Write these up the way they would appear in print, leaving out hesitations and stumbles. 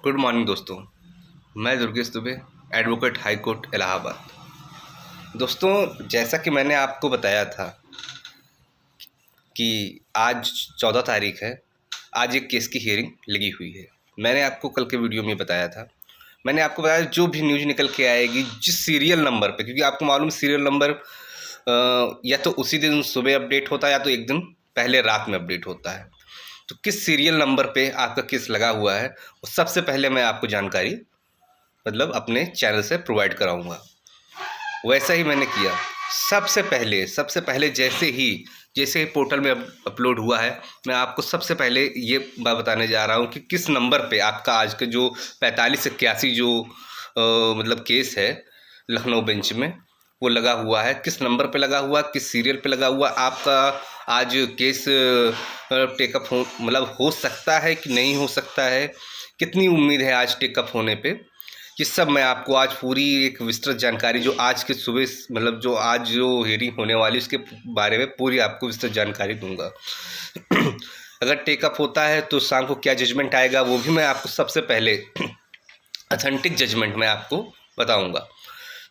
Good morning दोस्तों। मैं Durgesh Dubey, advocate high court Allahabad. दोस्तों, जैसा कि मैंने आपको बताया था कि आज 14 तारीख है। आज एक केस की हियरिंग लगी हुई है। मैंने आपको कल के वीडियो में बताया था। मैंने आपको बताया जो भी न्यूज़ निकल के आएगी जिस सीरियल नंबर पे, क्योंकि आपको मालूम सीरियल नंबर या तो उसी दिन सुबह अपडेट होता है या तो एक दिन पहले रात में अपडेट होता है। तो किस सीरियल नंबर पे आपका केस लगा हुआ है वो सबसे पहले मैं आपको जानकारी अपने चैनल से प्रोवाइड कराऊंगा। वैसा ही मैंने किया। सबसे पहले जैसे ही पोर्टल में अपलोड हुआ है, मैं आपको सबसे पहले ये बात बताने जा रहा हूँ कि किस नंबर पे आपका आज का जो 4581 जो केस है लखनऊ बेंच में वो लगा हुआ है। किस नंबर पे लगा हुआ, किस सीरियल पे लगा हुआ, आपका आज केस टेकअप हो सकता है कि नहीं हो सकता है, कितनी उम्मीद है आज टेकअप होने पे, ये सब मैं आपको आज पूरी एक विस्तृत जानकारी जो आज के सुबह जो आज जो हियरिंग होने वाली उसके बारे में पूरी आपको विस्तृत जानकारी दूंगा। अगर टेकअप होता है तो शाम को क्या जजमेंट आएगा वो भी मैं आपको सबसे पहले ऑथेंटिक जजमेंट मैं आपको बताऊंगा।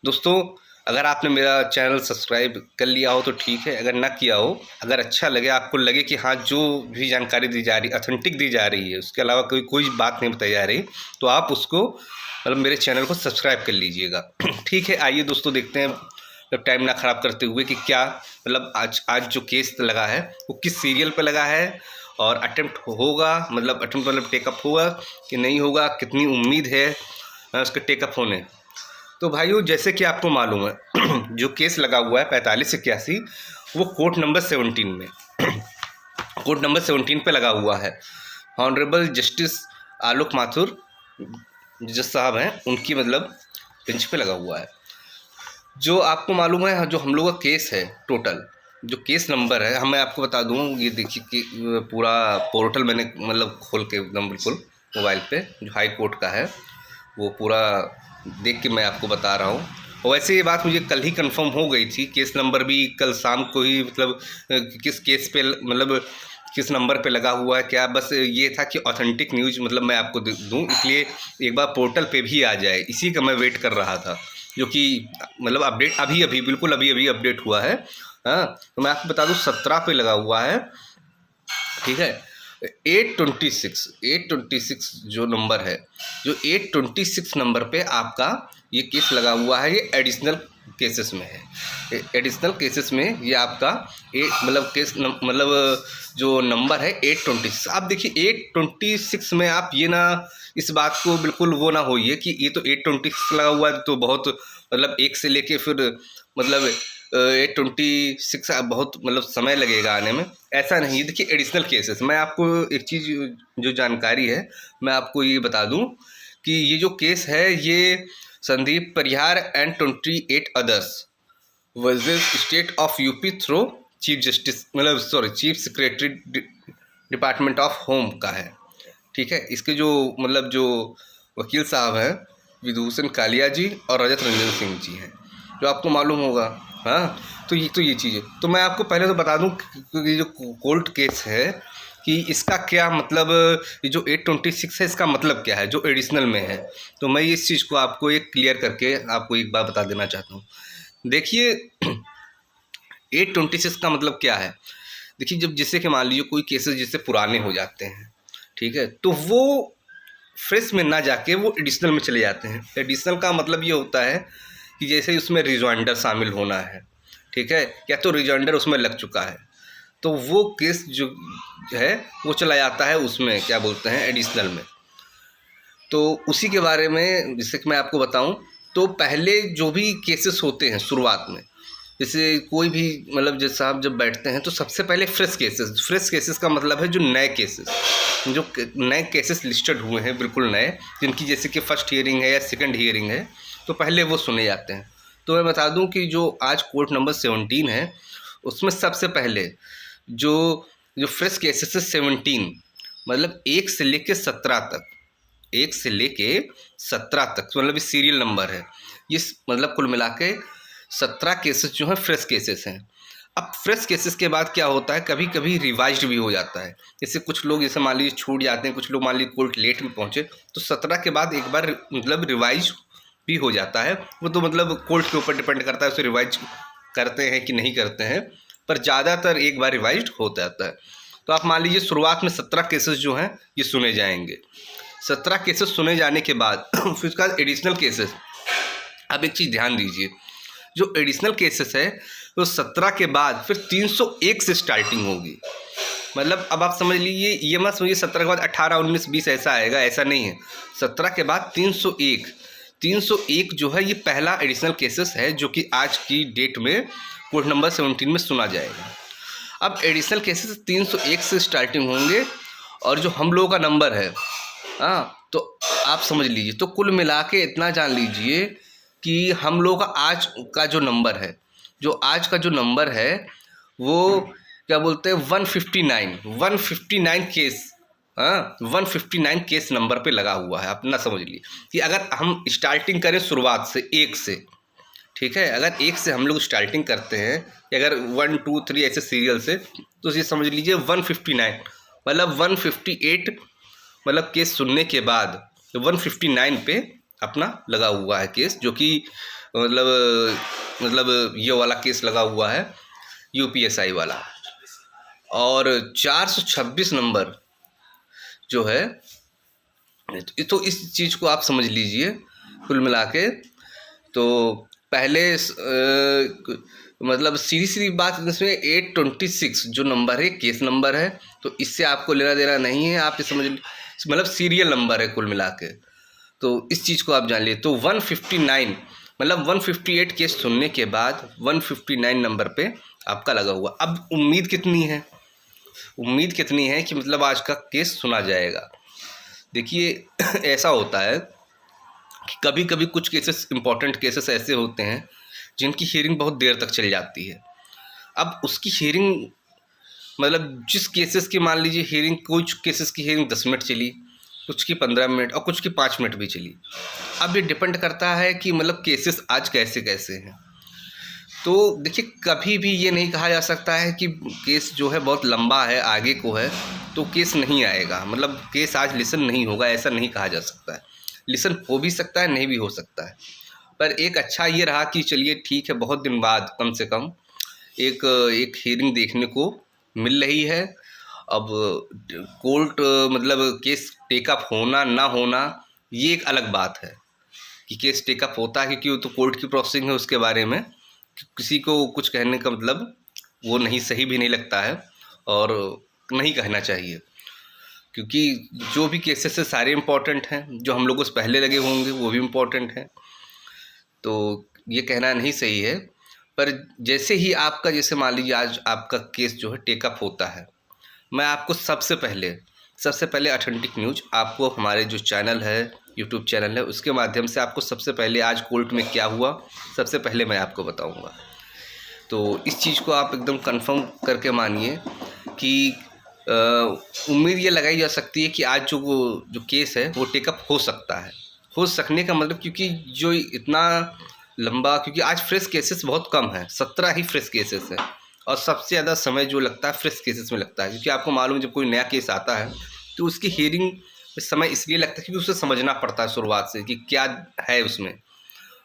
दोस्तों, अगर आपने मेरा चैनल सब्सक्राइब कर लिया हो तो ठीक है, अगर ना किया हो, अगर अच्छा लगे, आपको लगे कि हाँ जो भी जानकारी दी जा रही ऑथेंटिक दी जा रही है, उसके अलावा कोई बात नहीं बताई जा रही, तो आप उसको मेरे चैनल को सब्सक्राइब कर लीजिएगा। ठीक है, आइए दोस्तों देखते हैं टाइम ना ख़राब करते हुए कि क्या आज जो केस लगा है वो किस सीरियल पे लगा है और अटेम्प्ट होगा टेकअप होगा कि नहीं होगा, कितनी उम्मीद है उसके टेकअप होने। तो भाइयों, जैसे कि आपको मालूम है जो केस लगा हुआ है 4581 वो कोर्ट नंबर 17 में कोर्ट नंबर 17 पे लगा हुआ है। ऑनरेबल जस्टिस आलोक माथुर जज साहब हैं, उनकी बेंच पे लगा हुआ है। जो आपको मालूम है जो हम लोग का केस है, टोटल जो केस नंबर है, मैं आपको बता दूं, ये देखिए कि पूरा पोर्टल मैंने खोल के एकदम बिल्कुल मोबाइल पे जो हाई कोर्ट का है वो पूरा देख के मैं आपको बता रहा हूँ। और वैसे ये बात मुझे कल ही कंफर्म हो गई थी, केस नंबर भी कल शाम को ही किस केस पे किस नंबर पे लगा हुआ है क्या, बस ये था कि ऑथेंटिक न्यूज़ मैं आपको दूं, इसलिए एक बार पोर्टल पे भी आ जाए, इसी का मैं वेट कर रहा था, जो कि अपडेट अभी अपडेट हुआ है। हाँ, तो मैं आपको बता दूं 17 पे लगा हुआ है। ठीक है, 826 जो नंबर है, जो 826 नंबर पे आपका ये केस लगा हुआ है, ये एडिशनल केसेस में है। एडिशनल केसेस में ये आपका केस जो नंबर है 826। आप देखिए 826 में आप ये ना इस बात को बिल्कुल वो ना होइए कि ये तो 826 लगा हुआ है तो बहुत एक से लेके फिर 826 बहुत समय लगेगा आने में, ऐसा नहीं। देखिए एडिशनल केसेस, मैं आपको एक चीज़ जो जानकारी है मैं आपको ये बता दूं कि ये जो केस है ये Sandeep Parihar and 28 others versus state of UP through chief justice chief secretary department of home का है। ठीक है, इसके जो जो वकील साहब हैं विभूषण कालिया जी और रजत रंजन सिंह जी हैं, जो आपको मालूम होगा। हाँ, तो ये चीज़ है। तो मैं आपको पहले तो बता दूं कि ये जो कोर्ट केस है कि इसका क्या ये जो 826 है इसका मतलब क्या है जो एडिशनल में है। तो मैं इस चीज़ को आपको एक क्लियर करके आपको एक बात बता देना चाहता हूँ। देखिए 826 का मतलब क्या है। देखिए, जब जिससे कि मान लीजिए कोई केसेस जिससे पुराने हो जाते हैं, ठीक है, तो वो फ्रेश में ना जाके वो एडिशनल में चले जाते हैं। एडिशनल का मतलब ये होता है कि जैसे उसमें रिजॉइंडर शामिल होना है, ठीक है, या तो रिजॉइंडर उसमें लग चुका है तो वो केस जो है वो चला जाता है उसमें क्या बोलते हैं एडिशनल में। तो उसी के बारे में जैसे कि मैं आपको बताऊं, तो पहले जो भी केसेस होते हैं शुरुआत में, जैसे कोई भी जज साहब जब बैठते हैं तो सबसे पहले फ्रेश केसेस का मतलब है जो नए केसेस लिस्टेड हुए हैं, बिल्कुल नए, जिनकी जैसे कि फर्स्ट हियरिंग है या सेकंड हियरिंग है, तो पहले वो सुने जाते हैं। तो मैं बता दूं कि जो आज कोर्ट नंबर 17 है उसमें सबसे पहले जो फ्रेश केसेस है 17 1 से लेके 17 तक, 1 से लेके 17 तक ये सीरियल नंबर है। ये कुल मिला के 17 केसेस जो हैं फ्रेश केसेस हैं। अब फ्रेश केसेस के बाद क्या होता है, कभी कभी रिवाइज्ड भी हो जाता है। जैसे कुछ लोग जैसे मान लीजिए छूट जाते हैं, कुछ लोग मान लीजिए कोर्ट लेट में पहुँचे, तो 17 के बाद एक बार मतलब रिवाइज भी हो जाता है। वो तो मतलब कोर्ट के ऊपर डिपेंड करता है, उसे रिवाइज करते हैं कि नहीं करते हैं, पर ज़्यादातर एक बार रिवाइज हो जाता है। तो आप मान लीजिए शुरुआत में 17 केसेस जो हैं ये सुने जाएंगे। 17 केसेस सुने जाने के बाद फिर उसके बाद एडिशनल केसेस। अब एक चीज़ ध्यान दीजिए, जो एडिशनल केसेस है तो 17 के बाद फिर 301 से स्टार्टिंग होगी। मतलब अब आप समझ लीजिए, ये मत समझिए 17 के बाद 18, 19, 20 ऐसा आएगा, ऐसा नहीं है। 17 के बाद 301 जो है ये पहला एडिशनल केसेस है जो कि आज की डेट में कोर्ट नंबर 17 में सुना जाएगा। अब एडिशनल केसेस 301 से स्टार्टिंग होंगे और जो हम लोगों का नंबर है, हाँ, तो आप समझ लीजिए, तो कुल मिला के इतना जान लीजिए कि हम लोगों का आज का जो नंबर है, वो क्या बोलते हैं 159 केस, हाँ 159 केस नंबर पे लगा हुआ है। अपना समझ लीजिए कि अगर हम स्टार्टिंग करें शुरुआत से 1 से, ठीक है, अगर 1 से हम लोग स्टार्टिंग करते हैं, अगर 1, 2, 3 ऐसे सीरियल से, तो ये समझ लीजिए 159 मतलब 158 मतलब केस सुनने के बाद 159 पे अपना लगा हुआ है केस, जो कि मतलब ये वाला केस लगा हुआ है यूपीएसआई वाला। और 426 नंबर जो है, तो इस चीज़ को आप समझ लीजिए कुल मिला के। तो पहले मतलब सीधी बात इसमें 826 जो नंबर है केस नंबर है, तो इससे आपको लेना देना नहीं है, आप समझ मतलब सीरियल नंबर है कुल मिला के। तो इस चीज़ को आप जान लिए। तो 159 मतलब 158 केस सुनने के बाद 159 नंबर पे आपका लगा हुआ। अब उम्मीद कितनी है कि मतलब आज का केस सुना जाएगा। देखिए ऐसा होता है कि कभी कभी कुछ केसेस, इंपॉर्टेंट केसेस ऐसे होते हैं जिनकी हियरिंग बहुत देर तक चल जाती है। अब उसकी हियरिंग मतलब जिस केसेस की मान लीजिए हियरिंग, कुछ केसेस की हियरिंग 10 मिनट चली, कुछ की 15 मिनट और कुछ की 5 मिनट भी चली। अब ये डिपेंड करता है कि मतलब केसेस आज कैसे कैसे हैं। तो देखिए कभी भी ये नहीं कहा जा सकता है कि केस जो है बहुत लंबा है, आगे को है, तो केस नहीं आएगा, मतलब केस आज लिसन नहीं होगा, ऐसा नहीं कहा जा सकता है। लिसन हो भी सकता है, नहीं भी हो सकता है। पर एक अच्छा ये रहा कि चलिए ठीक है, बहुत दिन बाद कम से कम एक हियरिंग देखने को मिल रही है। अब कोर्ट मतलब केस टेकअप होना ना होना ये एक अलग बात है कि केस टेकअप होता है, क्योंकि वो तो कोर्ट की प्रोसेसिंग है, उसके बारे में किसी को कुछ कहने का मतलब वो नहीं, सही भी नहीं लगता है और नहीं कहना चाहिए, क्योंकि जो भी केसेस है सारे इम्पोर्टेंट हैं, जो हम लोगों से पहले लगे होंगे वो भी इम्पोर्टेंट हैं। तो ये कहना नहीं सही है। पर जैसे ही आपका, जैसे मान लीजिए आज आपका केस जो है टेकअप होता है, मैं आपको सबसे पहले ऑथेंटिक न्यूज़ आपको हमारे जो चैनल है, यूट्यूब चैनल है, उसके माध्यम से आपको सबसे पहले आज कोर्ट में क्या हुआ सबसे पहले मैं आपको बताऊंगा। तो इस चीज़ को आप एकदम कंफर्म करके मानिए कि उम्मीद ये लगाई जा सकती है कि आज जो केस है वो टेकअप हो सकता है। हो सकने का मतलब क्योंकि जो इतना लंबा, क्योंकि आज फ्रेश केसेस बहुत कम है, 17 ही फ्रेश केसेस है और सबसे ज़्यादा समय जो लगता है फ्रेश केसेस में लगता है, क्योंकि आपको मालूम है जब कोई नया केस आता है तो उसकी हियरिंग में समय इसलिए लगता है क्योंकि उसे समझना पड़ता है शुरुआत से कि क्या है उसमें,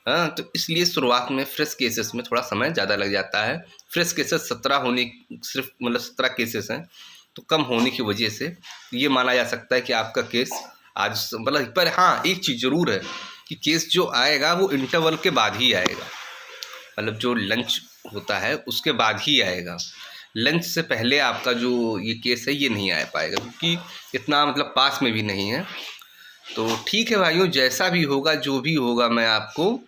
हाँ, तो इसलिए शुरुआत में फ्रेश केसेस में थोड़ा समय ज़्यादा लग जाता है। फ्रेश केसेस 17 होने, सिर्फ मतलब 17 केसेस हैं, तो कम होने की वजह से ये माना जा सकता है कि आपका केस आज मतलब। पर हाँ, एक चीज़ ज़रूर है कि केस जो आएगा वो इंटरवल के बाद ही आएगा, मतलब जो लंच होता है उसके बाद ही आएगा। लंच से पहले आपका जो ये केस है ये नहीं आ पाएगा, क्योंकि इतना मतलब पास में भी नहीं है। तो ठीक है भाइयों, जैसा भी होगा, जो भी होगा, मैं आपको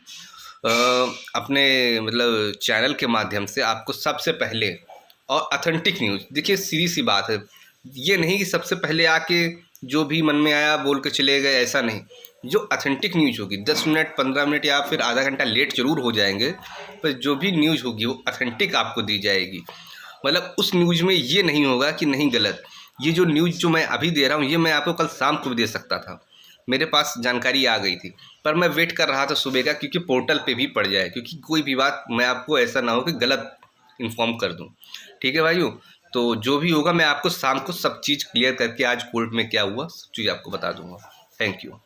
अपने मतलब चैनल के माध्यम से आपको सबसे पहले और ऑथेंटिक न्यूज़, देखिए सीधी सी बात है, ये नहीं कि सबसे पहले आके जो भी मन में आया बोल के चले गए, ऐसा नहीं। जो ऑथेंटिक न्यूज़ होगी 10 मिनट 15 मिनट या फिर आधा घंटा लेट ज़रूर हो जाएंगे, पर जो भी न्यूज़ होगी वो ऑथेंटिक आपको दी जाएगी। मतलब उस न्यूज़ में ये नहीं होगा कि नहीं गलत, ये जो न्यूज़ जो मैं अभी दे रहा हूँ ये मैं आपको कल शाम को भी दे सकता था, मेरे पास जानकारी आ गई थी, पर मैं वेट कर रहा था सुबह का, क्योंकि पोर्टल पे भी पड़ जाए, क्योंकि कोई भी बात मैं आपको ऐसा ना हो कि गलत इन्फॉर्म कर दूँ। ठीक है भाइयों, तो जो भी होगा मैं आपको शाम को सब चीज़ क्लियर करके आज कोर्ट में क्या हुआ सब चीज़ आपको बता दूँगा। Thank you.